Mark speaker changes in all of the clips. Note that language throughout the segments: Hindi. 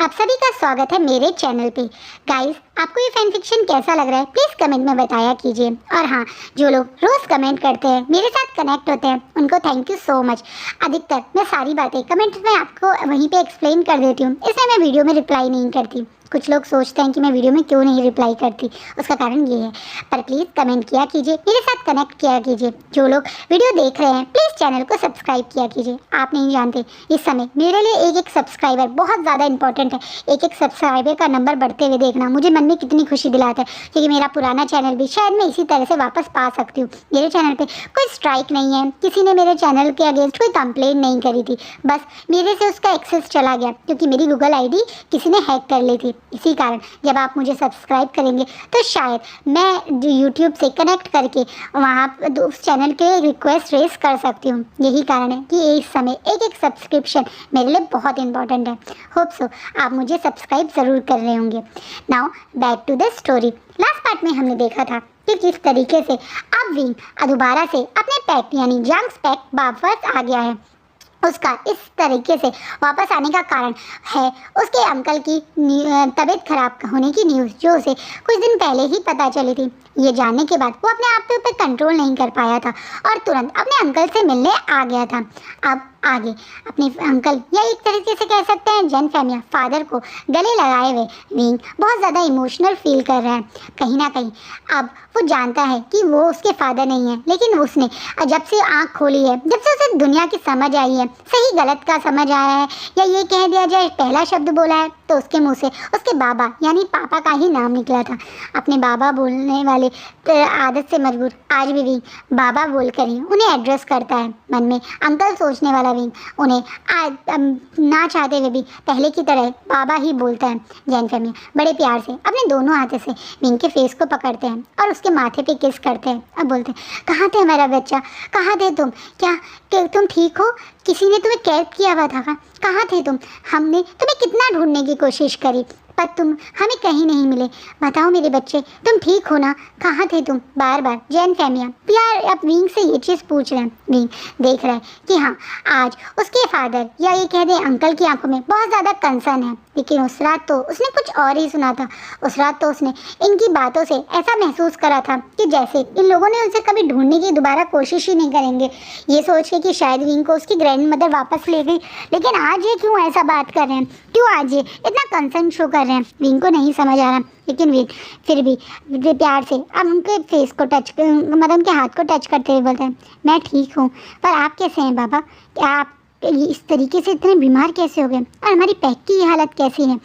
Speaker 1: आप सभी का स्वागत है मेरे चैनल पे। गाइस, आपको ये फैन फिक्शन कैसा लग रहा है प्लीज़ कमेंट में बताया कीजिए। और हाँ, जो लोग रोज़ कमेंट करते हैं, मेरे साथ कनेक्ट होते हैं, उनको थैंक यू सो मच। अधिकतर मैं सारी बातें कमेंट में आपको वहीं पे एक्सप्लेन कर देती हूँ, इसलिए मैं वीडियो में रिप्लाई नहीं करती। कुछ लोग सोचते हैं कि मैं वीडियो में क्यों नहीं रिप्लाई करती, उसका कारण ये है। पर प्लीज़ कमेंट किया कीजिए, मेरे साथ कनेक्ट किया कीजिए। जो लोग वीडियो देख रहे हैं प्लीज़ चैनल को सब्सक्राइब किया कीजिए। आप नहीं जानते, इस समय मेरे लिए एक सब्सक्राइबर बहुत ज़्यादा इंपॉर्टेंट है। एक सब्सक्राइबर का नंबर बढ़ते हुए देखना मुझे मन में कितनी खुशी दिलाता है, क्योंकि मेरा पुराना चैनल भी शायद मैं इसी तरह से वापस पा सकती हूँ। मेरे चैनल पे कोई स्ट्राइक नहीं है, किसी ने मेरे चैनल के अगेंस्ट कोई कंप्लेंट नहीं करी थी, बस मेरे से उसका एक्सेस चला गया क्योंकि मेरी गूगल आईडी किसी ने हैक कर ली थी। इसी कारण जब आप मुझे सब्सक्राइब करेंगे तो शायद मैं यूट्यूब से कनेक्ट करके वहाँ उस चैनल के रिक्वेस्ट रेस कर सकती हूँ। यही कारण है कि इस समय एक सब्सक्रिप्शन मेरे लिए बहुत इंपॉर्टेंट है। होप सो आप मुझे सब्सक्राइब ज़रूर कर रहे होंगे। Now back to the story. Last part में हमने देखा था कि किस तरीके से अब विंग दोबारा से अपने पैक यानी जंक्स पैक वापस आ गया है। उसका इस तरीके से वापस आने का कारण है उसके अंकल की तबीयत खराब होने की न्यूज़, जो उसे कुछ दिन पहले ही पता चली थी। ये जानने के बाद वो अपने आप पे कंट्रोल नहीं कर पाया था और तुरंत अपने अंकल से मिलने आ गया था। अब आगे अपने अंकल या एक तरीके से कह सकते हैं जैन फैमिया फादर को गले लगाए हुए विंग बहुत ज़्यादा इमोशनल फील कर रहा है। कहीं ना कहीं अब वो जानता है कि वो उसके फादर नहीं है, लेकिन उसने जब से आँख खोली है, जब से उसे दुनिया की समझ आई है, सही गलत का समझ आया है, या ये कह दिया जाए पहला शब्द बोला है तो उसके मुंह से उसके बाबा यानी पापा का ही नाम निकला था। अपने बाबा बोलने वाले आदत से मजबूर आज भी विंग बाबा बोलकर ही उन्हें एड्रेस करता है। मन में अंकल सोचने वाला विंग उन्हें ना चाहते हुए भी पहले की तरह बाबा ही बोलता है। जैन फैमिली बड़े प्यार से अपने दोनों हाथों से विंग के फेस को पकड़ते हैं और उसके माथे पे किस करते हैं। अब बोलते हैं, कहाँ थे मेरा बच्चा, कहाँ थे तुम, क्या तुम ठीक हो, किसी ने तुम्हें कैद किया हुआ था, कहाँ थे तुम, हमने तुम्हें कितना ढूंढने की कोशिश करी पर तुम हमें कहीं नहीं मिले, बताओ मेरे बच्चे तुम ठीक हो ना, कहाँ थे तुम। बार बार जैन फैमिया प्यार अब विंग से ये चीज़ पूछ रहे हैं। विंग देख रहा है कि हाँ आज उसके फादर या ये कह दें अंकल की आंखों में बहुत ज़्यादा कंसर्न है, लेकिन उस रात तो उसने कुछ और ही सुना था। उस रात तो उसने इनकी बातों से ऐसा महसूस करा था कि जैसे इन लोगों ने उसे कभी ढूंढने की दोबारा कोशिश ही नहीं करेंगे, ये सोच के कि शायद विंग को उसकी ग्रैंड मदर वापस ले गई। लेकिन आज ये क्यों ऐसा बात कर रहे हैं, क्यों आज ये इतना कंसर्न शो कर रहे हैं, विंग को नहीं समझ आ रहा। लेकिन विंग फिर भी प्यार से अब उनके फेस को टच मतलब उनके हाथ को टच करते हुए बोलते हैं, मैं ठीक हूँ पर आप कैसे हैं बाबा, क्या आप इस तरीके से इतने बीमार कैसे हो गए और हमारी पैक की ये हालत कैसी है।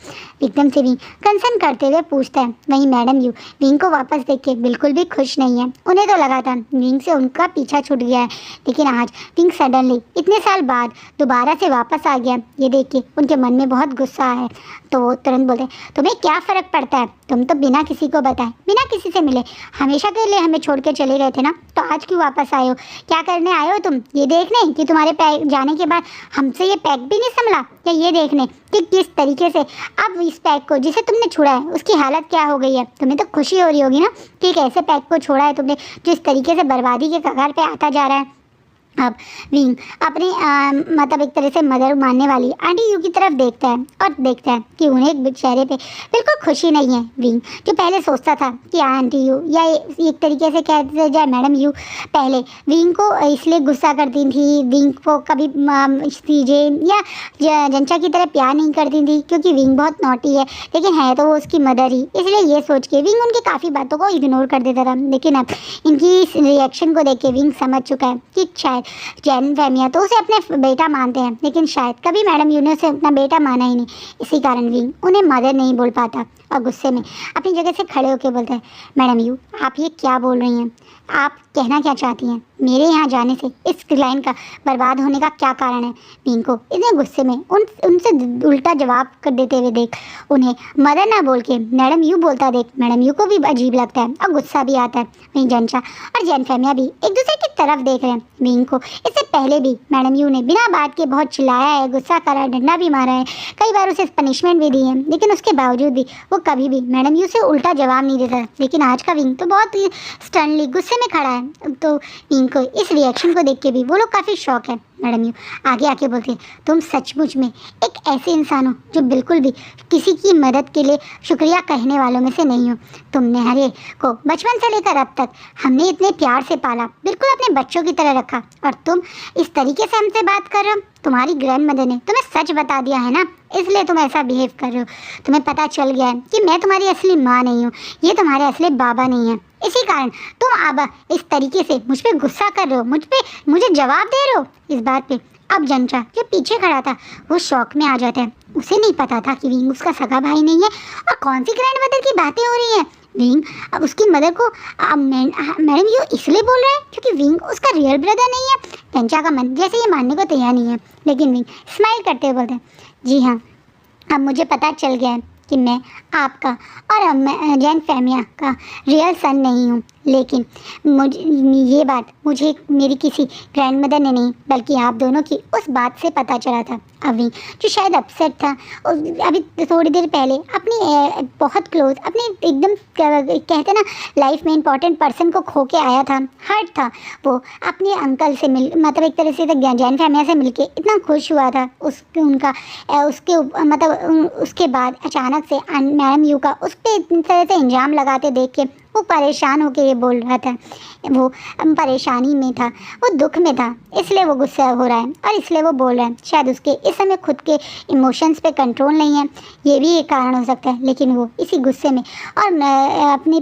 Speaker 1: एकदम से विंग कंसर्न करते हुए पूछता है। वहीं मैडम यू विंग को वापस देख के बिल्कुल भी खुश नहीं है। उन्हें तो लगा था विंग से उनका पीछा छूट गया है, लेकिन आज विंग सडनली इतने साल बाद दोबारा से वापस आ गया, ये देख के उनके मन में बहुत गुस्सा है। तो वो तुरंत बोलते हैं, तुम्हें क्या फ़र्क पड़ता है, तुम तो बिना किसी को बताए बिना किसी से मिले हमेशा के लिए हमें छोड़ के चले गए थे ना, तो आज क्यों वापस आए हो, क्या करने आए हो तुम, ये देखने कि तुम्हारे पैक जाने के बाद हमसे ये पैक भी नहीं संभला, या ये देखने कि किस तरीके से अब इस पैक को जिसे तुमने छोड़ा है उसकी हालत क्या हो गई है। तुम्हें तो खुशी हो रही होगी ना कि एक ऐसे पैक को छोड़ा है तुमने जो इस तरीके से बर्बादी के कगार पे आता जा रहा है। अब विंग अपनी मतलब एक तरह से मदर मानने वाली आंटी यू की तरफ देखता है और देखता है कि उन्हें चेहरे पे बिल्कुल खुशी नहीं है। विंग जो पहले सोचता था कि आंटी यू या एक तरीके से कहते जाए मैडम यू पहले विंग को इसलिए गुस्सा करती थी, विंग को कभी चीज़ें या जंचा की तरह प्यार नहीं करती थी क्योंकि विंग बहुत नॉटी है, लेकिन है तो वो उसकी मदर ही, इसलिए ये सोच के विंग उनकी काफ़ी बातों को इग्नोर कर देता था। लेकिन अब इनकी इस रिएक्शन को देख के विंग समझ चुका है कि शायद जैन फैमिया तो उसे अपने बेटा मानते हैं, लेकिन शायद कभी मैडम यू ने उसे अपना बेटा माना ही नहीं। इसी कारण विंग उन्हें मदर नहीं बोल पाता और गुस्से में अपनी जगह से खड़े होकर बोलते हैं, मैडम यू आप ये क्या बोल रही हैं, आप कहना क्या चाहती हैं, मेरे यहाँ जाने से इस क्लाइंट का बर्बाद होने का क्या कारण है। विंग को इतने गुस्से में उनसे उल्टा जवाब कर देते हुए देख उन्हें मदर ना बोल के मैडम यू बोलता देख मैडम यू को भी अजीब लगता है और गुस्सा भी आता है। वहीं जंचा और जैन फैमिया भी एक दूसरे की तरफ देख रहे हैं। विंग को इससे पहले भी मैडम यू ने बिना बात के बहुत चिल्लाया है, गुस्सा करा है, डंडा भी मारा है, कई बार उसे पनिशमेंट भी दी है, लेकिन उसके बावजूद भी वो कभी भी मैडम यू से उल्टा जवाब नहीं देता। लेकिन आज का विंग तो बहुत ही स्टर्नली गुस्से में खड़ा है। तो विंग को इस रिएक्शन को देख के भी वो लोग काफ़ी शॉक है। मैडम यू आगे आके बोलती है, तुम सचमुच में एक ऐसे इंसान हो जो बिल्कुल भी किसी की मदद के लिए शुक्रिया कहने वालों में से नहीं हो। तुमने हरे को बचपन से लेकर अब तक हमने इतने प्यार से पाला, बिल्कुल अपने बच्चों की तरह रखा, और तुम इस तरीके से हमसे बात कर रहे हो। तुम्हारी ग्रैंड मदर ने तुम्हें सच बता दिया है ना, इसलिए तुम ऐसा बिहेव कर रहे हो। तुम्हें पता चल गया है कि मैं तुम्हारी असली माँ नहीं हूँ, ये तुम्हारे असली बाबा नहीं है। इसी कारण तुम अब इस तरीके से मुझ पे गुस्सा कर रहे हो, मुझे जवाब दे रहे हो। इस बात पे अब जंचा जो पीछे खड़ा था वो शौक में आ जाता है। उसे नहीं पता था कि विंग उसका सगा भाई नहीं है और कौन सी ग्रैंड मदर की बातें हो रही हैं। विंग अब उसकी मदर को मैडम यू इसलिए बोल रहा है क्योंकि विंग उसका रियल ब्रदर नहीं है। जंचा का मन जैसे ये मानने को तैयार नहीं है, लेकिन विंग स्माइल करते हुए बोलता है, जी हाँ, अब मुझे पता चल गया है कि मैं आपका और मैं जैन फैमिया का रियल सन नहीं हूँ। लेकिन मुझे ये बात मुझे मेरी किसी ग्रैंड मदर ने नहीं बल्कि आप दोनों की उस बात से पता चला था। अभी जो शायद अपसेट था, अभी थोड़ी देर पहले अपनी बहुत क्लोज अपने एकदम कहते ना लाइफ में इम्पॉर्टेंट पर्सन को खो के आया था, हर्ट था। वो अपने अंकल से मतलब एक तरह से जैन फैमिली से मिलके इतना खुश हुआ था। उसके बाद अचानक से मैडम यू का उस पर इतनी तरह से इल्ज़ाम लगाते देख के वो परेशान होकर ये बोल रहा था। वो परेशानी में था, वो दुख में था, इसलिए वो गुस्सा हो रहा है और इसलिए वो बोल रहा है। शायद उसके इस समय खुद के इमोशंस पे कंट्रोल नहीं है, ये भी एक कारण हो सकता है। लेकिन वो इसी गुस्से में और अपनी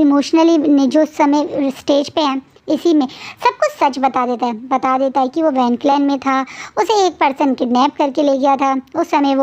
Speaker 1: इमोशनली जो समय स्टेज पे है इसी में सब कुछ सच बता देता है कि वो वैन क्लैन में था, उसे एक पर्सन किडनैप करके ले गया था। उस समय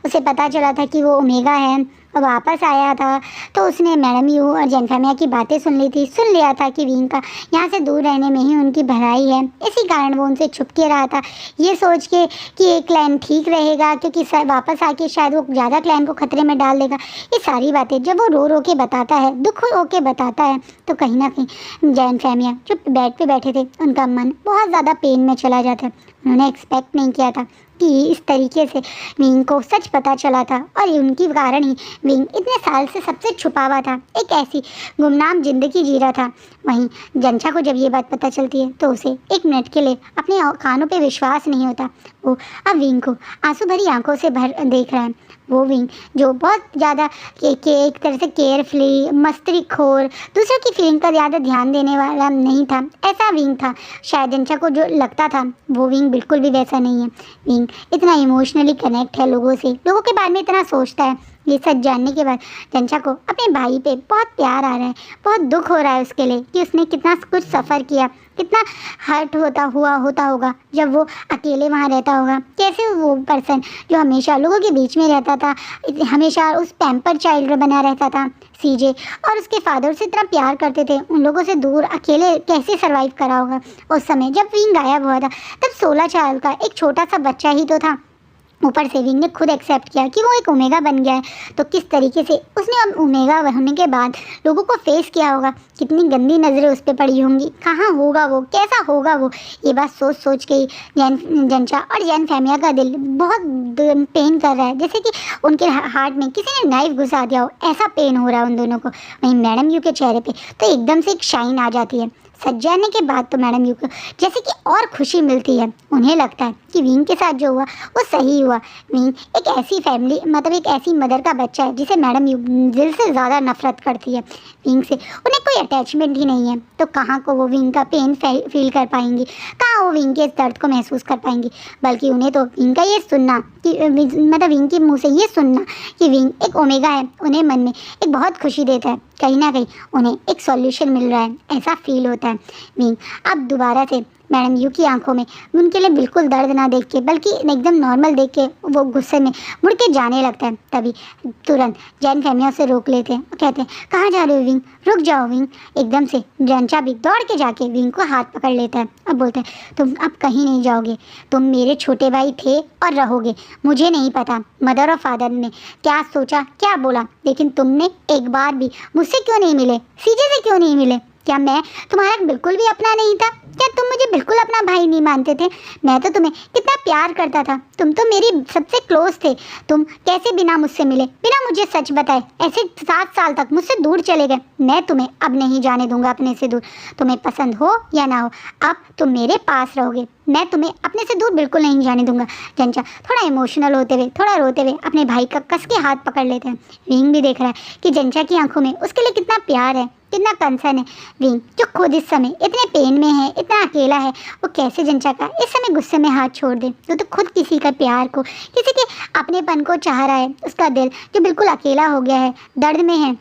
Speaker 1: उसे पता चला था कि वो ओमेगा है, वापस आया था तो उसने मैडम यू और जैन फैमिया की बातें सुन लिया था कि विंग का यहाँ से दूर रहने में ही उनकी भलाई है। इसी कारण वो उनसे छुप के रहा था, ये सोच के कि एक क्लैन ठीक रहेगा क्योंकि वापस आके शायद वो ज़्यादा क्लैन को खतरे में डाल देगा। ये सारी बातें जब वो रो के बताता है, दुख हो के बताता है, तो कहीं ना कहीं जैन फैमिया जो बेड पे बैठे थे उनका मन बहुत ज़्यादा पेन में चला जाता है। उन्होंने एक्सपेक्ट नहीं किया था कि इस तरीके से विंग को सच पता चला था और उनकी कारण ही विंग इतने साल से सबसे छुपा हुआ था, एक ऐसी गुमनाम जिंदगी जी रहा था। वहीं जंचा को जब ये बात पता चलती है तो उसे एक मिनट के लिए अपने कानों पे विश्वास नहीं होता। वो अब विंग को आंसू भरी आंखों से देख रहा है। वो विंग जो बहुत ज़्यादा एक तरह से केयरफुली मस्तीखोर, दूसरों की फीलिंग का ज़्यादा ध्यान देने वाला नहीं था, ऐसा विंग था। शायद जंचा को जो लगता था वो विंग बिल्कुल भी वैसा नहीं है। विंग इतना इमोशनली कनेक्ट है लोगों से, लोगों के बारे में इतना सोचता है। ये सच जानने के बाद जंचा को अपने भाई पे बहुत प्यार आ रहा है, बहुत दुख हो रहा है उसके लिए कि उसने कितना कुछ सफ़र किया, कितना हर्ट होता होगा जब वो अकेले वहाँ रहता होगा। कैसे वो पर्सन जो हमेशा लोगों के बीच में रहता था, हमेशा उस पैम्पर चाइल्ड बना रहता था सीजे, और उसके फादर से इतना प्यार करते थे, उन लोगों से दूर अकेले कैसे सरवाइव करा होगा। उस समय जब विंग गायब हुआ था तब 16 साल का एक छोटा सा बच्चा ही तो था। ऊपर से विंग ने खुद एक्सेप्ट किया कि वो एक ओमेगा बन गया है, तो किस तरीके से उसने अब ओमेगा होने के बाद लोगों को फेस किया होगा, कितनी गंदी नज़रें उस पर पड़ी होंगी, कहाँ होगा वो, कैसा होगा वो। ये बात सोच के ही जंचा और जैन फैमिया का दिल बहुत पेन कर रहा है, जैसे कि उनके हार्ट में किसी ने नाइफ घुसा दिया हो, ऐसा पेन हो रहा है उन दोनों को। वहीं मैडम यू के चेहरे पे तो एकदम से एक शाइन आ जाती है। सच जानने के बाद तो मैडम यू को जैसे कि और खुशी मिलती है। उन्हें लगता है कि विंग के साथ जो हुआ वो सही हुआ। विंग एक ऐसी फैमिली मतलब एक ऐसी मदर का बच्चा है जिसे मैडम यू दिल से ज़्यादा नफरत करती है। विंग से उन्हें कोई अटैचमेंट ही नहीं है, तो कहाँ को वो विंग का पेन फील कर पाएंगी, कहाँ वो विंग के दर्द को महसूस कर पाएंगी। बल्कि उन्हें तो विंग का ये सुनना कि मतलब विंग के मुँह से ये सुनना कि विंग एक ओमेगा है, उन्हें मन में एक बहुत खुशी देता है। कहीं ना कहीं उन्हें एक सॉल्यूशन मिल रहा है, ऐसा फील होता है। विंग अब दोबारा से मैडम यू की आंखों में उनके लिए बिल्कुल दर्द ना देख के बल्कि एकदम नॉर्मल देख के वो गुस्से में मुड़ के जाने लगता है। तभी तुरंत जैन फैमिया से रोक लेते हैं और कहते हैं, कहाँ जा रहे हो विंग, रुक जाओ विंग। एकदम से जंचा भी दौड़ के जाके विंग को हाथ पकड़ लेता है। अब बोलते हैं, तुम अब कहीं नहीं जाओगे, तुम मेरे छोटे भाई थे और रहोगे। मुझे नहीं पता मदर और फादर ने क्या सोचा क्या बोला, लेकिन तुमने एक बार भी मुझसे क्यों नहीं मिले, सीजे से क्यों नहीं मिले? क्या मैं तुम्हारा बिल्कुल भी अपना नहीं था? क्या तुम मुझे बिल्कुल अपना भाई नहीं मानते थे। मैं तो तुम्हें कितना प्यार करता था, तुम तो मेरी सबसे क्लोज थे। तुम कैसे बिना मुझसे मिले, बिना मुझे सच बताए ऐसे 7 साल तक मुझसे दूर चले गए। मैं तुम्हें अब नहीं जाने दूंगा अपने से दूर, तुम्हें पसंद हो या ना हो, अब तुम मेरे पास रहोगे। मैं तुम्हें अपने से दूर बिल्कुल नहीं जाने दूंगा। जंचा थोड़ा इमोशनल होते हुए, थोड़ा रोते हुए अपने भाई का कस के हाथ पकड़ लेते हैं। विंग भी देख रहा है कि जंचा की आंखों में उसके लिए कितना प्यार है, कितना कंसर्न है। विंग जो खुद इस समय इतने पेन में है, इतना अकेला है, वो कैसे जंचा का इस समय गुस्से में हाथ छोड़ दे। तो खुद किसी का प्यार को, किसी के अपनेपन को चाह रहा है। उसका दिल जो बिल्कुल अकेला हो गया है, दर्द में है।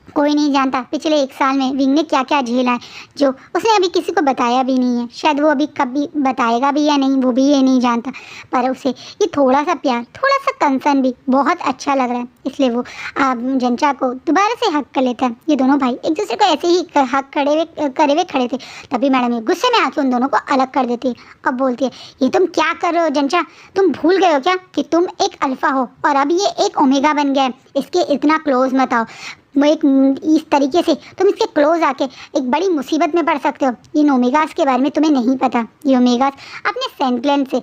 Speaker 1: कोई नहीं जानता पिछले 1 साल में विंग ने क्या क्या झेला है, जो उसने अभी किसी को बताया भी नहीं है। शायद वो अभी कभी बताएगा भी या नहीं, वो भी ये नहीं जानता। पर उसे ये थोड़ा सा प्यार, थोड़ा सा कंसर्न भी बहुत अच्छा लग रहा है। इसलिए वो जंचा को दोबारा से हक कर लेता है। ये दोनों भाई एक दूसरे को ऐसे ही हक करे हुए खड़े थे। तभी मैडम ये गुस्से में आके उन दोनों को अलग कर देती है। अब बोलती है, ये तुम क्या कर रहे हो जंचा, तुम भूल गए हो क्या कि तुम एक अल्फा हो और अब ये एक ओमेगा बन गया है। इसके इतना क्लोज मत आओ। वो एक इस तरीके से तुम इसके क्लोज आके एक बड़ी मुसीबत में पड़ सकते हो। इन ओमेगास के बारे में तुम्हें नहीं पता। ये ओमेगास अपने सेंट ग्लैंड से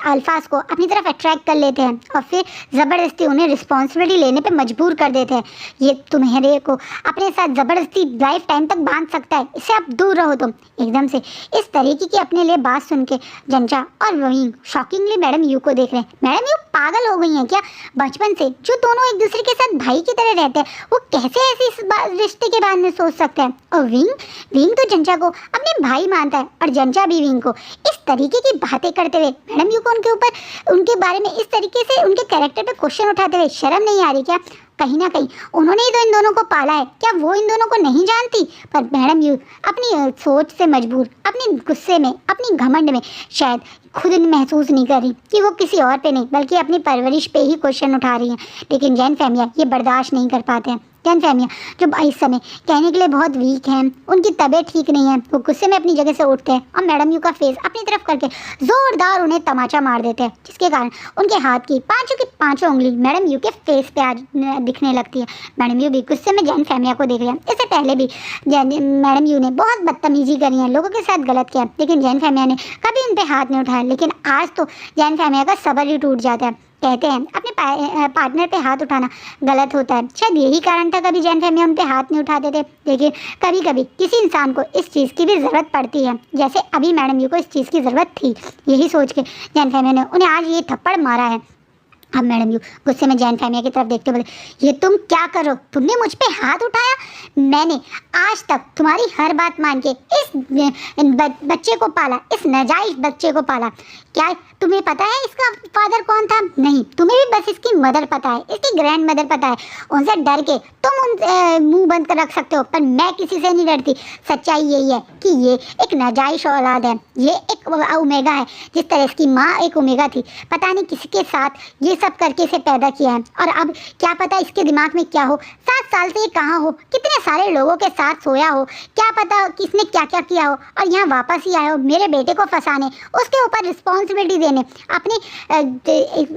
Speaker 1: अल्फास को अपनी तरफ अट्रैक्ट कर लेते हैं और फिर ज़बरदस्ती उन्हें रिस्पॉन्सिबिलिटी लेने पे मजबूर कर देते हैं। ये तुम्हारे को अपने साथ ज़बरदस्ती लाइफ टाइम तक बांध सकता है, इससे आप दूर रहो। तुम एकदम से इस तरीके की अपने लिए बात सुन के जंचा और विंग शॉकिंगली मैडम यू को देख रहे हैं। मैडम यू पागल हो गई हैं क्या? बचपन से जो दोनों एक दूसरे के साथ भाई की तरह रहते हैं, वो कैसे ऐसे इस रिश्ते के बारे में सोच सकते हैं? और विंग तो जंचा को अपने भाई मानता है और जंचा भी विंग को। इस तरीके की बातें करते हुए मैडम यू को उनके बारे में इस तरीके से उनके कैरेक्टर पे क्वेश्चन उठाते हुए शर्म नहीं आ रही क्या? कहीं ना कहीं उन्होंने ही तो इन दोनों को पाला है, क्या वो इन दोनों को नहीं जानती? पर मैडम यू अपनी सोच से मजबूर, अपने गुस्से में, अपनी घमंड में शायद खुद महसूस नहीं कर रही कि वो किसी और पे नहीं बल्कि अपनी परवरिश पे ही क्वेश्चन उठा रही हैं। लेकिन जैन फैमिया ये बर्दाश्त नहीं कर पाते हैं। जैन फैमिया जो इस समय कहने के लिए बहुत वीक हैं, उनकी तबीयत ठीक नहीं है, वो गुस्से में अपनी जगह से उठते हैं और मैडम यू का फेस अपनी तरफ करके ज़ोरदार उन्हें तमाचा मार देते हैं, जिसके कारण उनके हाथ की पांचों उंगली मैडम यू के फेस पे आज दिखने लगती है। मैडम यू भी गुस्से में जैन फैमिया को देख रहे हैं। इससे पहले भी मैडम यू ने बहुत बदतमीजी करी है, लोगों के साथ गलत किया, लेकिन जैन फैमिया ने कभी उन पर हाथ नहीं उठाया। लेकिन आज तो जैन फैमिया का सब्र ही टूट जाता है। कहते हैं अपने पार्टनर पे हाथ उठाना गलत होता है। शायद यही कारण था कभी जैन फैमिया उन पे हाथ नहीं उठाते थे। लेकिन कभी कभी किसी इंसान को इस चीज़ की भी ज़रूरत पड़ती है, जैसे अभी मैडम यू को इस चीज़ की ज़रूरत थी। यही सोच के जैन फैमिया ने उन्हें आज ये थप्पड़ मारा है। अब मैडम यू गुस्से में जैन फैमिया की तरफ देखते बोले, ये तुम क्या करो? तुमने मुझ पे हाथ उठाया? मैंने आज तक तुम्हारी हर बात मान के इस बच्चे को पाला, इस नाजायज बच्चे को पाला। क्या तुम्हें पता है इसका फादर कौन था? नहीं, तुम्हें भी बस इसकी मदर पता है, इसकी ग्रैंड मदर पता है। उनसे डर के तुम उन मुंह बंद कर रख सकते हो, पर मैं किसी से नहीं डरती। सच्चाई यही है कि ये एक नाजायज औलाद है, ये एक ओमेगा है। जिस तरह इसकी माँ एक ओमेगा थी, पता नहीं किसके साथ ये सब करके इसे पैदा किया है। और अब क्या पता इसके दिमाग में क्या हो, 7 साल से ये कहाँ हो, कितने सारे लोगों के साथ सोया हो, क्या पता किसने क्या क्या किया हो, और यहाँ वापस ही आया हो मेरे बेटे को फंसाने, उसके ऊपर रिस्पॉन्सिबिलिटी देने। अपनी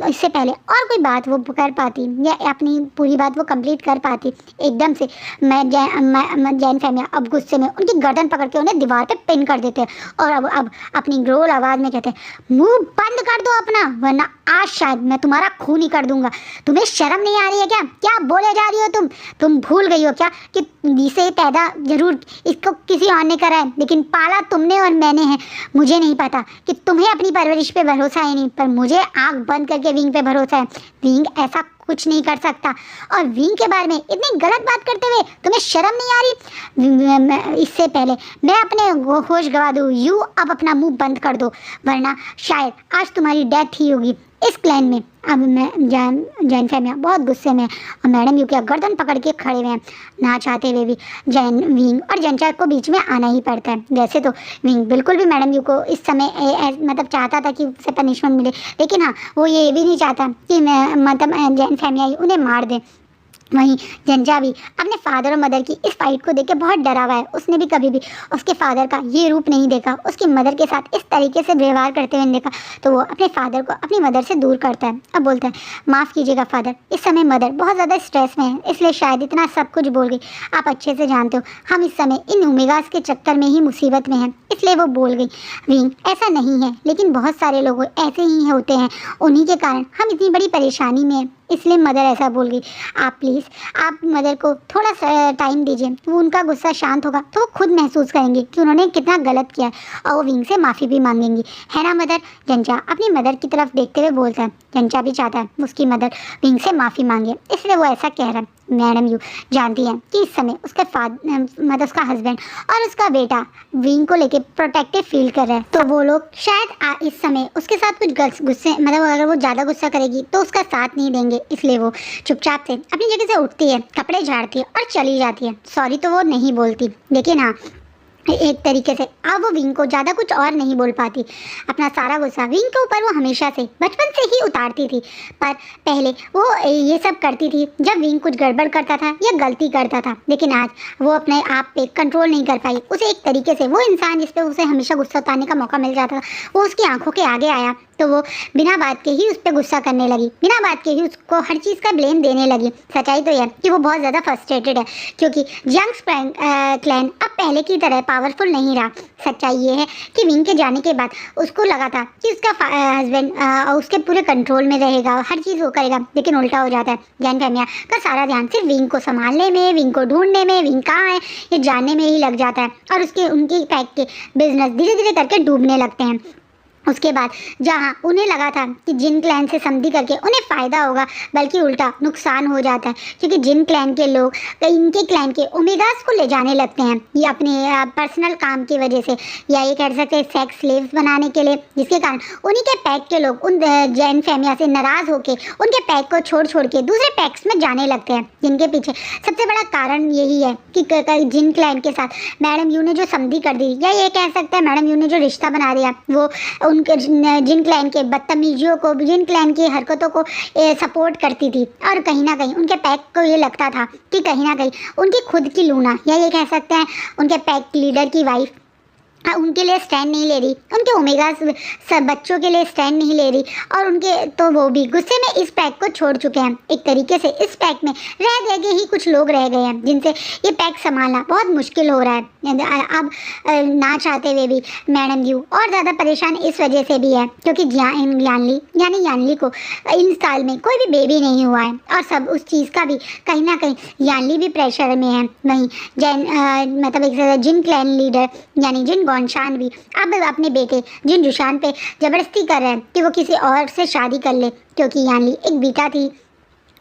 Speaker 1: इससे पहले और कोई बात वो कर पाती या अपनी पूरी बात वो कंप्लीट कर पाती। एकदम से मैं जैन फैमिया अब गुस्से में उनकी गर्दन पकड़ के उन्हें दीवार पे पिन कर देते हैं और अब अपनी ग्रोल आवाज़ में कहते हैं, मुंह बंद कर दो अपना, वरना आज शायद मैं तुम्हारा खून ही कर दूंगा। तुम्हें शर्म नहीं आ रही है क्या? क्या बोले जा रही हो तुम भूल गई हो क्या कि इसे पैदा जरूर इसको किसी और ने करा है, लेकिन पाला तुमने और मैंने है। मुझे नहीं पता कि तुम्हें अपनी परवरिश पे भरोसा है नहीं, पर मुझे आँख बंद करके विंग पे भरोसा है। विंग ऐसा कुछ नहीं कर सकता। और विंग के बारे में इतनी गलत बात करते हुए तुम्हें शर्म नहीं आ रही? इससे पहले मैं अपने होश गवा दूँ, यू अब अपना मुंह बंद कर दो, वरना शायद आज तुम्हारी डेथ ही होगी इस क्लैन में। अब मैं जैन फैमिया बहुत गुस्से में और मैडम यू के गर्दन पकड़ के खड़े हुए हैं। ना चाहते हुए भी विंग और जंचा को बीच में आना ही पड़ता है। वैसे तो विंग बिल्कुल भी मैडम यू को इस समय मतलब चाहता था कि उसे पनिशमेंट मिले, लेकिन हाँ वो ये भी नहीं चाहता कि मतलब जैन फैमिया उन्हें मार दे। वहीं जंजा भी अपने फादर और मदर की इस फाइट को देख के बहुत डरा हुआ है। उसने भी कभी भी उसके फादर का ये रूप नहीं देखा, उसकी मदर के साथ इस तरीके से व्यवहार करते हुए नहीं देखा। तो वो अपने फादर को अपनी मदर से दूर करता है। अब बोलता है, माफ़ कीजिएगा फादर, इस समय मदर बहुत ज़्यादा स्ट्रेस में है, इसलिए शायद इतना सब कुछ बोल गई। आप अच्छे से जानते हो हम इस समय इन ओमेगास के चक्कर में ही मुसीबत में हैं, इसलिए वो बोल गई। विंग, ऐसा नहीं है, लेकिन बहुत सारे लोग ऐसे ही होते हैं, उन्हीं के कारण हम इतनी बड़ी परेशानी में हैं, इसलिए मदर ऐसा बोल गई। आप प्लीज़ आप मदर को थोड़ा सा टाइम दीजिए, वो उनका गुस्सा शांत होगा तो वो खुद महसूस करेंगे कि उन्होंने कितना गलत किया है, और वो विंग से माफ़ी भी मांगेंगी, है ना मदर। जंजा अपनी मदर की तरफ देखते हुए बोलता है। जंजा भी चाहता है उसकी मदर विंग से माफ़ी मांगे, इसलिए वो ऐसा कह रहा है। मैडम यू जानती हैं कि इस समय उसके मतलब उसका हस्बैंड और उसका बेटा विंग को लेके प्रोटेक्टिव फील कर रहे हैं, तो वो लोग शायद इस समय उसके साथ कुछ गुस्से मतलब अगर वो ज़्यादा गुस्सा करेगी तो उसका साथ नहीं देंगे, इसलिए वो चुपचाप से अपनी जगह से उठती है, कपड़े झाड़ती है और चली जाती है। सॉरी तो वो नहीं बोलती, लेकिन हाँ एक तरीके से अब वो विंग को ज़्यादा कुछ और नहीं बोल पाती। अपना सारा गुस्सा विंग के ऊपर वो हमेशा से बचपन से ही उतारती थी, पर पहले वो ये सब करती थी जब विंग कुछ गड़बड़ करता था या गलती करता था, लेकिन आज वो अपने आप पे कंट्रोल नहीं कर पाई। उसे एक तरीके से वो इंसान जिस पे उसे हमेशा गुस्सा उतारने का मौका मिल जाता था, वो उसकी आंखों के आगे आया, तो वो बिना बात के ही उस पर गुस्सा करने लगी, बिना बात के ही उसको हर चीज़ का ब्लेम देने लगी। सच्चाई तो यह कि वो बहुत ज़्यादा फ्रस्ट्रेटेड है, क्योंकि जंग्स क्लैन अब पहले की तरह पावरफुल नहीं रहा। सच्चाई ये है कि विंग के जाने के बाद उसको लगा था कि उसका हस्बैंड उसके पूरे कंट्रोल में रहेगा, हर चीज़ वो करेगा, लेकिन उल्टा हो जाता है। जैन फैमिया का सारा ध्यान सिर्फ विंग को संभालने में, विंग को ढूंढने में, विंग कहाँ है ये जानने में ही लग जाता है, और उनकी पैक के बिजनेस धीरे धीरे करके डूबने लगते हैं। उसके बाद जहाँ उन्हें लगा था कि जिन क्लैन से संधि करके उन्हें फ़ायदा होगा, बल्कि उल्टा नुकसान हो जाता है, क्योंकि जिन क्लैन के लोग इनके क्लैन के ओमेगास को ले जाने लगते हैं, ये अपने पर्सनल काम की वजह से, या ये कह सकते हैं सेक्स स्लेव्स बनाने के लिए, जिसके कारण उन्हीं के पैक के लोग उन जैन फैमिया से नाराज़ होकर उनके पैक को छोड़ के दूसरे पैक्स में जाने लगते हैं, जिनके पीछे सबसे बड़ा कारण यही है कि जिन क्लैन के साथ मैडम यू ने जो संधि कर दी, या ये कह सकते हैं मैडम यू ने जो रिश्ता बना दिया, वो उनके जिन क्लैन के बदतमीजियों को, जिन क्लैन की हरकतों को सपोर्ट करती थी, और कहीं ना कहीं उनके पैक को ये लगता था कि कहीं ना कहीं उनकी खुद की लूना, या ये कह सकते हैं उनके पैक लीडर की वाइफ उनके लिए स्टैंड नहीं ले रही, उनके ओमेगा सब बच्चों के लिए स्टैंड नहीं ले रही, और उनके तो वो भी गुस्से में इस पैक को छोड़ चुके हैं। एक तरीके से इस पैक में रह गए ही कुछ लोग रह गए हैं, जिनसे ये पैक संभालना बहुत मुश्किल हो रहा है। अब ना चाहते हुए भी मैडम यू और ज़्यादा परेशान इस वजह से भी है, क्योंकि यानली को इन साल में कोई भी बेबी नहीं हुआ है, और सब उस चीज़ का भी कहीं ना कहीं यानली भी प्रेशर में है। वहीं मतलब एक जिन क्लैन लीडर यानी जिन गौनशान भी अब अपने बेटे जिन जुशान पे ज़बरदस्ती कर रहे हैं कि वो किसी और से शादी कर ले, क्योंकि यानली एक बेटा थी,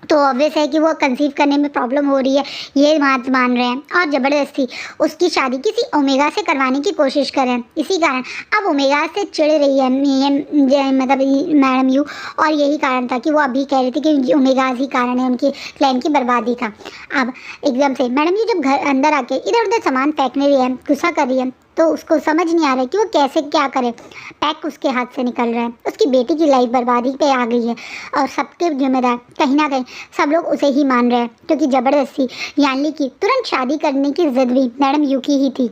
Speaker 1: तो ऑब्वियस है कि वो कंसीव करने में प्रॉब्लम हो रही है, ये बात मान रहे हैं, और ज़बरदस्ती उसकी शादी किसी ओमेगा से करवाने की कोशिश कर रहे हैं। इसी कारण अब ओमेगा से चिढ़ रही है मतलब मैडम यू, और यही कारण था कि वो अभी कह रही थी कि ओमेगाज ही कारण है उनकी क्लैन की बर्बादी का। अब एकदम से मैडम यू जब घर अंदर आके इधर उधर सामान फेंकने रही है, गुस्सा कर रही है, तो उसको समझ नहीं आ रहा है कि वो कैसे क्या करे। पैक उसके हाथ से निकल रहा है, उसकी बेटी की लाइफ बर्बादी पे आ गई है, और सबके जिम्मेदार कहीं ना कहीं सब लोग उसे ही मान रहे हैं, क्योंकि ज़बरदस्ती यानली की तुरंत शादी करने की जिद भी मैडम यू की ही थी।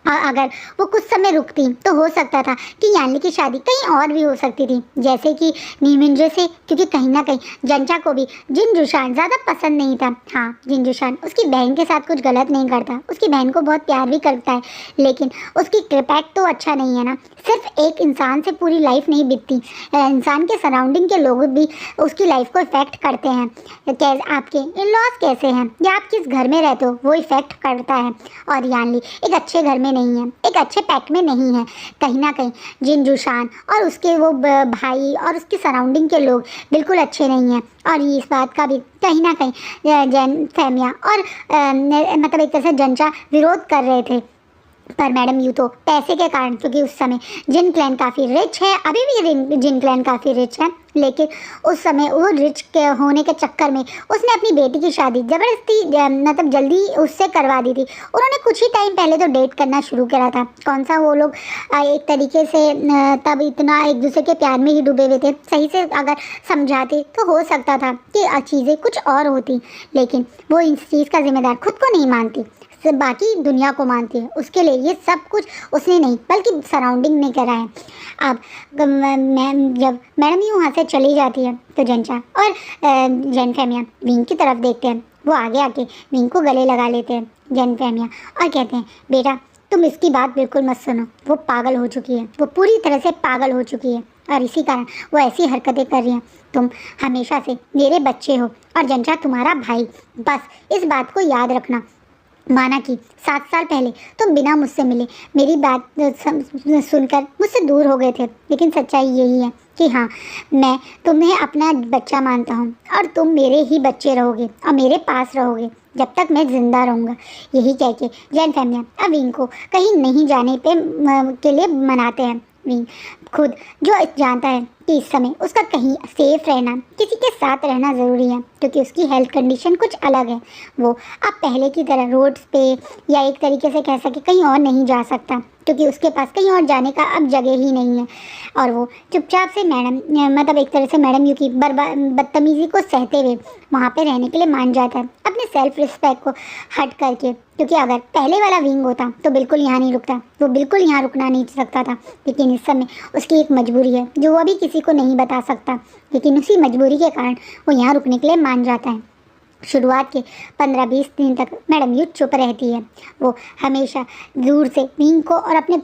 Speaker 1: और अगर वो कुछ समय रुकती तो हो सकता था कि यानली की शादी कहीं और भी हो सकती थी, जैसे कि नीमिंजो से, क्योंकि कहीं ना कहीं जंचा को भी जिन जुशान ज़्यादा पसंद नहीं था। हाँ, जिन जुशान उसकी बहन के साथ कुछ गलत नहीं करता, उसकी बहन को बहुत प्यार भी करता है, लेकिन उसकी पैक तो अच्छा नहीं है ना। सिर्फ एक इंसान से पूरी लाइफ नहीं बीतती, इंसान के सराउंडिंग के लोग भी उसकी लाइफ को इफ़ेक्ट करते हैं। आपके इन लॉज कैसे हैं, या आप किस घर में रहते हो, वो इफ़ेक्ट करता है। और यानली एक अच्छे घर में नहीं है, एक अच्छे पैक में नहीं है। कहीं ना कहीं जिन जुशान और उसके वो भाई और उसकी सराउंडिंग के लोग बिल्कुल अच्छे नहीं हैं, और इस बात का भी कहीं ना कहीं जैन फैमिया और मतलब एक तरह से जंचा विरोध कर रहे थे। पर मैडम यू तो पैसे के कारण, क्योंकि उस समय जिन क्लैन काफ़ी रिच है, अभी भी जिन क्लैन काफ़ी रिच है, लेकिन उस समय वो रिच के होने के चक्कर में उसने अपनी बेटी की शादी ज़बरदस्ती मतलब जल्दी उससे करवा दी थी। उन्होंने कुछ ही टाइम पहले तो डेट करना शुरू करा था। कौन सा वो लोग एक तरीके से तब इतना एक दूसरे के प्यार में ही डूबे हुए थे। सही से अगर समझाते तो हो सकता था कि चीज़ें कुछ और होती, लेकिन वो इस चीज़ का जिम्मेदार खुद को नहीं मानती, सिर्फ बाकी दुनिया को मानती है। उसके लिए ये सब कुछ उसने नहीं बल्कि सराउंडिंग ने करा है। अब जब मैडम यूँ वहाँ से चली जाती है तो जनचा और जैन फैमिया विंग की तरफ देखते हैं। वो आगे आके विंग को गले लगा लेते हैं जैन फैमिया और कहते हैं, बेटा तुम इसकी बात बिल्कुल मत सुनो, वो पागल हो चुकी है, वो पूरी तरह से पागल हो चुकी है और इसी कारण वो ऐसी हरकतें कर रही हैं। तुम हमेशा से मेरे बच्चे हो और जनचा तुम्हारा भाई, बस इस बात को याद रखना। माना कि 7 साल पहले तुम बिना मुझसे मिले मेरी बात सुनकर मुझसे दूर हो गए थे, लेकिन सच्चाई यही है कि हाँ, मैं तुम्हें अपना बच्चा मानता हूँ और तुम मेरे ही बच्चे रहोगे और मेरे पास रहोगे जब तक मैं ज़िंदा रहूँगा। यही कह के जैन फैमिली अब विंग को कहीं नहीं जाने के लिए मनाते हैं। विंग खुद जो जानता है कि इस समय उसका कहीं सेफ रहना, किसी के साथ रहना ज़रूरी है, क्योंकि उसकी हेल्थ कंडीशन कुछ अलग है। वो अब पहले की तरह रोड्स पे या एक तरीके से कह सके कहीं और नहीं जा सकता, क्योंकि उसके पास कहीं और जाने का अब जगह ही नहीं है। और वो चुपचाप से मतलब एक तरह से मैडम यू की बदतमीज़ी को सहते हुए वहाँ पे रहने के लिए मान जाता है, अपने सेल्फ रिस्पेक्ट को हट करके। क्योंकि अगर पहले वाला विंग होता तो बिल्कुल यहाँ नहीं रुकता, वो बिल्कुल यहाँ रुकना नहीं सकता था। लेकिन इस समय उसकी एक मजबूरी है जो वो अभी किसी को नहीं बता सकता, लेकिन उसी मजबूरी के कारण वो यहाँ रुकने के लिए मान जाता है। शुरुआत के 15-20 दिन तक मैडम यू चुप रहती है। वो हमेशा दूर से विंग को और अपने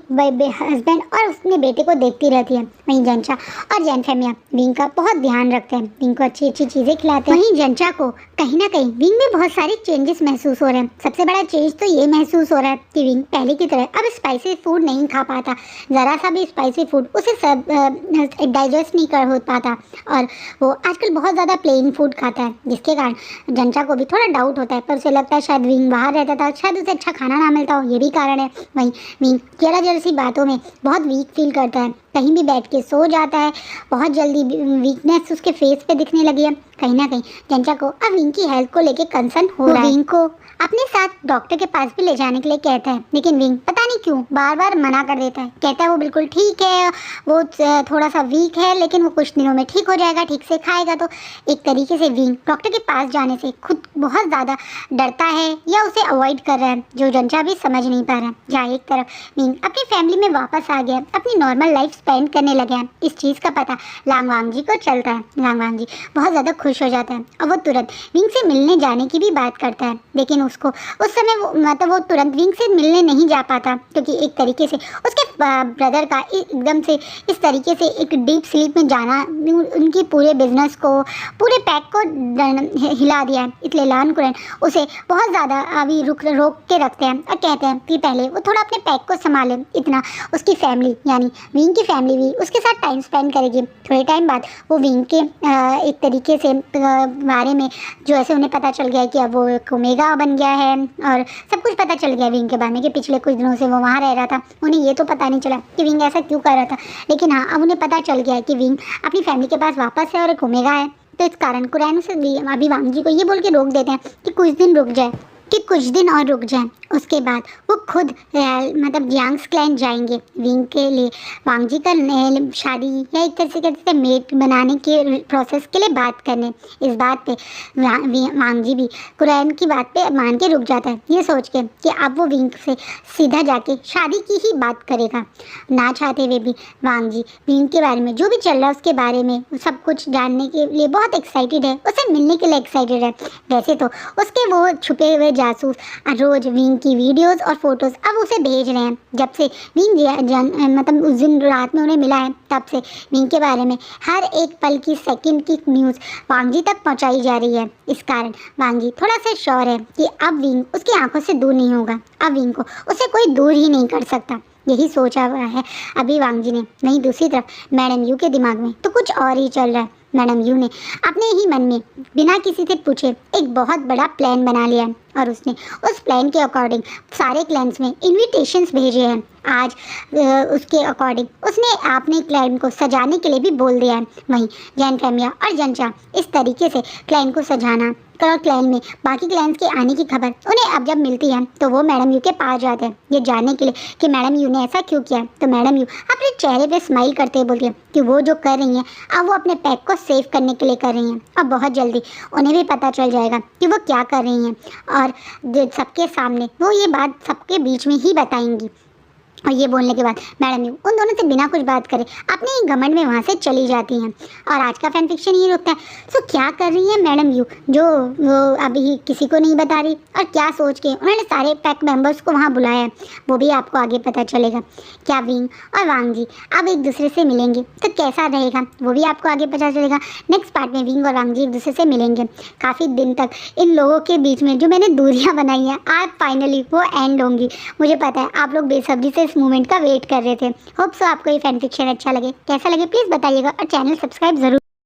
Speaker 1: हस्बैंड और अपने बेटे को देखती रहती है। वहीं जनचा और जैन फैमिया विंग का बहुत ध्यान रखते हैं, विंग को अच्छी अच्छी चीज़ें खिलाते हैं। वहीं जनचा को कहीं ना कहीं विंग में बहुत सारे चेंजेस महसूस हो रहे हैं। सबसे बड़ा चेंज तो ये महसूस हो रहा है कि विंग पहले की तरह अब स्पाइसी फूड नहीं खा पाता, ज़रा सा भी स्पाइसी फूड उसे सब डाइजेस्ट नहीं कर हो पाता, और वो आजकल बहुत ज़्यादा प्लेन फूड खाता है, जिसके कारण जनचा को भी थोड़ा डाउट होता है। पर उसे लगता है शायद विंग बाहर रहता था, शायद उसे अच्छा खाना ना मिलता हो, ये भी कारण है। वहीं विंग जरा सी बातों में बहुत वीक फील करता है, कहीं भी बैठ के सो जाता है, बहुत जल्दी वीकनेस उसके फेस पे दिखने लगी है। कहीं ना कहीं जनचा को अब विंग की हेल्थ को लेके कंसर्न हो रहा है। विंग को अपने साथ डॉक्टर के पास भी ले जाने के लिए कहता है, लेकिन विंग पता नहीं क्यों बार बार मना कर देता है। कहता है वो बिल्कुल ठीक है, वो थोड़ा सा वीक है, लेकिन वो कुछ दिनों में ठीक हो जाएगा, ठीक से खाएगा। तो एक तरीके से विंग डॉक्टर के पास जाने से खुद बहुत ज़्यादा डरता है या उसे अवॉइड कर रहा है, जो जनचा भी समझ नहीं पा रहा है। जहाँ एक तरफ विंग अपनी फैमिली में वापस आ गया, अपनी नॉर्मल लाइफ स्पेंड करने लगे हैं, इस चीज़ का पता लांगवांग जी को चलता है। लांगवांग जी बहुत ज़्यादा खुश हो जाता है और वो तुरंत विंग से मिलने जाने की भी बात करता है। लेकिन उसको उस समय वो तुरंत विंग से मिलने नहीं जा पाता, क्योंकि एक तरीके से उसके ब्रदर का एकदम से इस तरीके से एक डीप स्लीप में जाना उनकी पूरे बिजनेस को, पूरे पैक को हिला दिया है। इसलिए लानकुरैन उसे बहुत ज़्यादा अभी रोक के रखते हैं और कहते हैं कि पहले वो थोड़ा अपने पैक को संभाले। इतना उसकी फैमिली यानी विंग की फैमिली भी उसके साथ टाइम स्पेंड करेगी। थोड़े टाइम बाद वो विंग के एक तरीके से बारे में जो ऐसे उन्हें पता चल गया है कि अब वो एक ओमेगा बन गया है, और सब कुछ पता चल गया विंग के बारे में कि पिछले कुछ दिनों से वो वहाँ रह रहा था। उन्हें ये तो पता नहीं चला कि विंग ऐसा क्यों कर रहा था, लेकिन हाँ अब उन्हें पता चल गया है कि विंग अपनी फैमिली के पास वापस है और एक ओमेगा है। तो इस कारण कुरैन से अभी वांग जी को ये बोल के रोक देते हैं कि कुछ दिन रुक जाए, कि कुछ दिन और रुक जाएं। उसके बाद वो खुद मतलब जियांग्स क्लैन जाएंगे विंग के लिए वांग जी का शादी या एक तरह से कहते हैं मेट बनाने के प्रोसेस के लिए बात करने। इस बात पे वांग जी भी कुरैन की बात पे मान के रुक जाता है, ये सोच के कि अब वो विंग से सीधा जाके शादी की ही बात करेगा। ना चाहते हुए भी वांग जी विंग के बारे में जो भी चल रहा है उसके बारे में सब कुछ जानने के लिए बहुत एक्साइटेड है, उसे मिलने के लिए एक्साइटेड है। वैसे तो उसके वो छुपे हुए जासूस रोज विंग की वीडियोस और फोटोज अब उसे भेज रहे हैं। जब से विंग मतलब उस दिन रात में उन्हें मिला है, तब से विंग के बारे में हर एक पल की सेकंड की न्यूज़ वांग जी तक पहुंचाई जा रही है। इस कारण वांग जी थोड़ा सा श्योर है कि अब विंग उसकी आंखों से दूर नहीं होगा, अब विंग को उसे कोई दूर ही नहीं कर सकता। यही सोचा हुआ है अभी वांग जी ने। वहीं दूसरी तरफ मैडम यू के दिमाग में तो कुछ और ही चल रहा है। मैडम यू ने अपने ही मन में बिना किसी से पूछे एक बहुत बड़ा प्लान बना लिया है, और उसने उस प्लान के अकॉर्डिंग सारे क्लैंस में इन्विटेशंस भेजे हैं। आज उसके अकॉर्डिंग उसने अपने क्लाइंट को सजाने के लिए भी बोल दिया है। वहीं जैन फेमिया और जनचा इस तरीके से क्लाइंट को सजाना और क्लैन में बाकी क्लैंस के आने की खबर उन्हें अब जब मिलती है तो वो मैडम यू के पास जाते हैं ये जानने के लिए कि मैडम यू ने ऐसा क्यों किया। तो मैडम यू अपने चेहरे पे स्माइल करते हुए बोलती है कि वो जो कर रही हैं अब वो अपने पैक को सेव करने के लिए कर रही हैं और बहुत जल्दी उन्हें भी पता चल जाएगा कि वो क्या कर रही हैं और सबके सामने वो ये बात सबके बीच में ही बताएंगी। और ये बोलने के बाद मैडम यू उन दोनों से बिना कुछ बात करे अपने ही घमंड में वहाँ से चली जाती हैं और आज का फैन फिक्शन ये रुकता है। सो क्या कर रही है मैडम यू जो वो अभी किसी को नहीं बता रही और क्या सोच के उन्होंने सारे पैक मेंबर्स को वहाँ बुलाया है वो भी आपको आगे पता चलेगा। क्या विंग और वांग जी अब एक दूसरे से मिलेंगे तो कैसा रहेगा वो भी आपको आगे पता चलेगा। नेक्स्ट पार्ट में विंग और वांग जी एक दूसरे से मिलेंगे। काफ़ी दिन तक इन लोगों के बीच में जो मैंने दूरियाँ बनाई हैं आज फाइनली वो एंड होंगी। मुझे पता है आप लोग बेसब्री से इस मोमेंट का वेट कर रहे थे। होप सो आपको ये फैन फिक्शन अच्छा लगे। कैसा लगे प्लीज़ बताइएगा और चैनल सब्सक्राइब ज़रूर